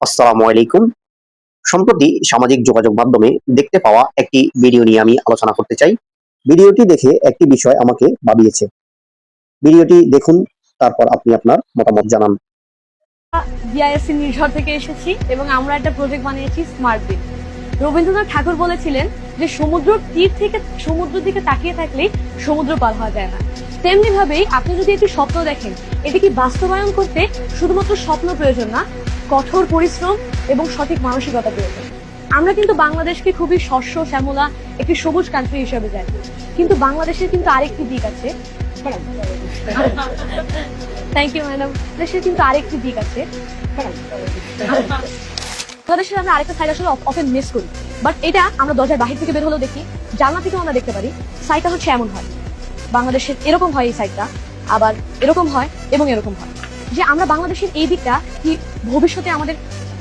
আসসালামু আলাইকুম। সম্প্রতি সামাজিক যোগাযোগ মাধ্যমে দেখতে পাওয়া একটি ভিডিও নিয়ে আমি আলোচনা করতে চাই। ভিডিওটি দেখে একটি বিষয় আমাকে ভাবিয়েছে। ভিডিওটি দেখুন, তারপর আপনি আপনার মতামত জানান। বিআইএসসি নির্ঝর থেকে এসেছি এবং আমরা একটা প্রজেক্ট বানিয়েছি স্মার্ট বিল। রবীন্দ্রনাথ ঠাকুর বলেছিলেন যে সমুদ্র তীর থেকে সমুদ্রের দিকে তাকিয়ে থাকলেই সমুদ্র পার হওয়া যায় না। তেমনি ভাবেই আপনি যদি একটি স্বপ্ন দেখেন, এটিকে বাস্তবায়ন করতে শুধুমাত্র স্বপ্ন প্রয়োজন না, কঠোর পরিশ্রম এবং সঠিক মানসিকতা প্রয়োজন। আমরা কিন্তু বাংলাদেশকে খুবই শস্য শ্যামলা একটি সবুজ কান্ট্রি হিসেবে জানি, কিন্তু বাংলাদেশের কিন্তু আরেকটি দিক আছে। Thank you madam. দেশের কিন্তু আরেকটি দিক আছে। বাংলাদেশের আমরা আরেকটা সাইড আসলে অফেন মিস করি, বাট এটা আমরা দরজার বাহির থেকে বের হলেও দেখি, জানলা থেকেও আমরা দেখতে পারি। সাইডটা হচ্ছে এমন হয়, বাংলাদেশের এরকম হয় এই সাইডটা, আবার এরকম হয় এবং এরকম হয়, যে আমরা বাংলাদেশের এই দিকটা কি ভবিষ্যতে আমাদের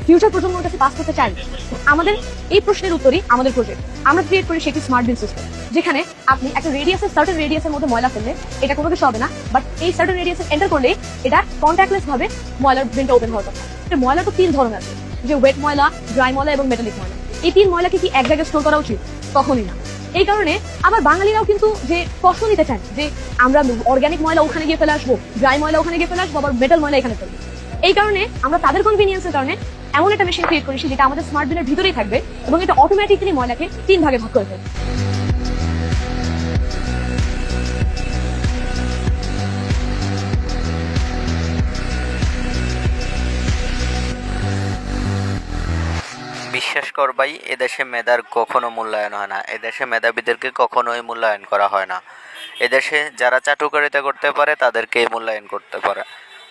ফিউচার প্রজন্মের কাছে পাস করতে চাই। আমাদের এই প্রশ্নের উত্তরই আমাদের প্রজেক্ট। আমরা ক্রিয়েট করি সেটি স্মার্ট বিল সিস্টেম, যেখানে আপনি একটা রেডিয়াসের সার্টেন রেডিয়াসের মধ্যে ময়লা ফেললে এটা কোনো কিছু হবে না, বাট এই সার্টেন রেডিয়াসে এন্টার করলে এটা কন্ট্যাক্টলেস ভাবে ময়লার বিনটা ওপেন হওয়ার কথা। ময়লা তো 3 ধরনের আছে, যে ওয়েট ময়লা, ড্রাই ময়লা এবং মেটালিক ময়লা। এই 3 ময়লাকে কি এক জায়গায় স্টোর করা উচিত? কখনই না। এই কারণে আবার বাঙালিরাও কিন্তু যে প্রশ্ন নিতে চান যে আমরা অর্গানিক ময়লা ওখানে গিয়ে ফেলে আসবো, ড্রাই ময়লা ওখানে গিয়ে ফেলে আসবো, আবার মেটাল ময়লা এখানে ফেলবো। এই কারণে আমরা তাদের কনভিনিয়েন্সের কারণে এমন একটা মেশিন ক্রিয়েট করেছি যেটা আমাদের স্মার্ট বিলের ভিতরেই থাকবে এবং এটা অটোমেটিক্যালি ময়লাকে 3 ভাগে ভাগ করে ফেলবে। বিশ্বাস কর ভাই, এদেশে মেধার কখনো মূল্যায়ন হয় না। এদেশে মেধাবীদেরকে কখনোই মূল্যায়ন করা হয় না। এদেশে যারা চাটুকারিতা করতে পারে তাদেরকেই মূল্যায়ন করতে পারে।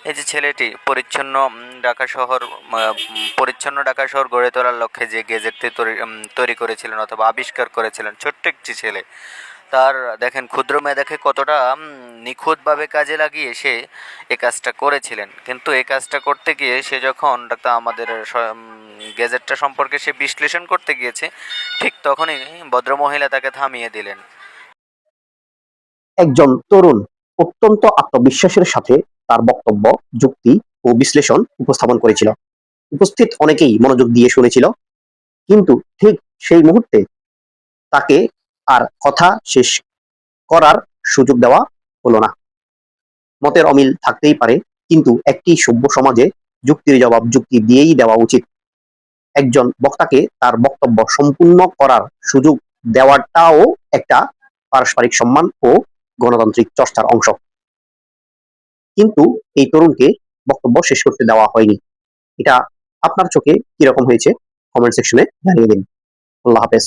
এই যে ছেলেটি পরিচ্ছন্ন ঢাকা শহর গড়ে তোলার লক্ষ্যে যে গেজেটটি তৈরি করেছিলেন অথবা আবিষ্কার করেছিলেন, ছোট্ট একটি ছেলে, তার দেখেন ক্ষুদ্র মেধাকে কতটা নিখুঁতভাবে কাজে লাগিয়ে সে এ কাজটা করেছিলেন। কিন্তু এই কাজটা করতে গিয়ে সে যখন আমাদের গেজেটটা সম্পর্কে সে বিশ্লেষণ করতে গিয়েছে, ঠিক তখনই ভদ্রমহিলা তাকে থামিয়ে দিলেন। একজন তরুণ অত্যন্ত আত্মবিশ্বাসের সাথে তার বক্তব্য, যুক্তি ও বিশ্লেষণ উপস্থাপন করেছিল। উপস্থিত অনেকেই মনোযোগ দিয়ে শুনেছিল, কিন্তু ঠিক সেই মুহূর্তে তাকে আর কথা শেষ করার সুযোগ দেওয়া হলো না। মতের অমিল থাকতেই পারে, কিন্তু একটি সভ্য সমাজে যুক্তির জবাব যুক্তি দিয়েই দেওয়া উচিত। একজন বক্তাকে তার বক্তব্য সম্পূর্ণ করার সুযোগ দেওয়াটাও একটা পারস্পরিক সম্মান ও গণতান্ত্রিক চর্চার অংশ। কিন্তু এই তরুণকে বক্তব্য শেষ করতে দেওয়া হয়নি। এটা আপনার চোখে কিরকম হয়েছে? কমেন্ট সেকশনে জানিয়ে দিন। আল্লাহ হাফেজ।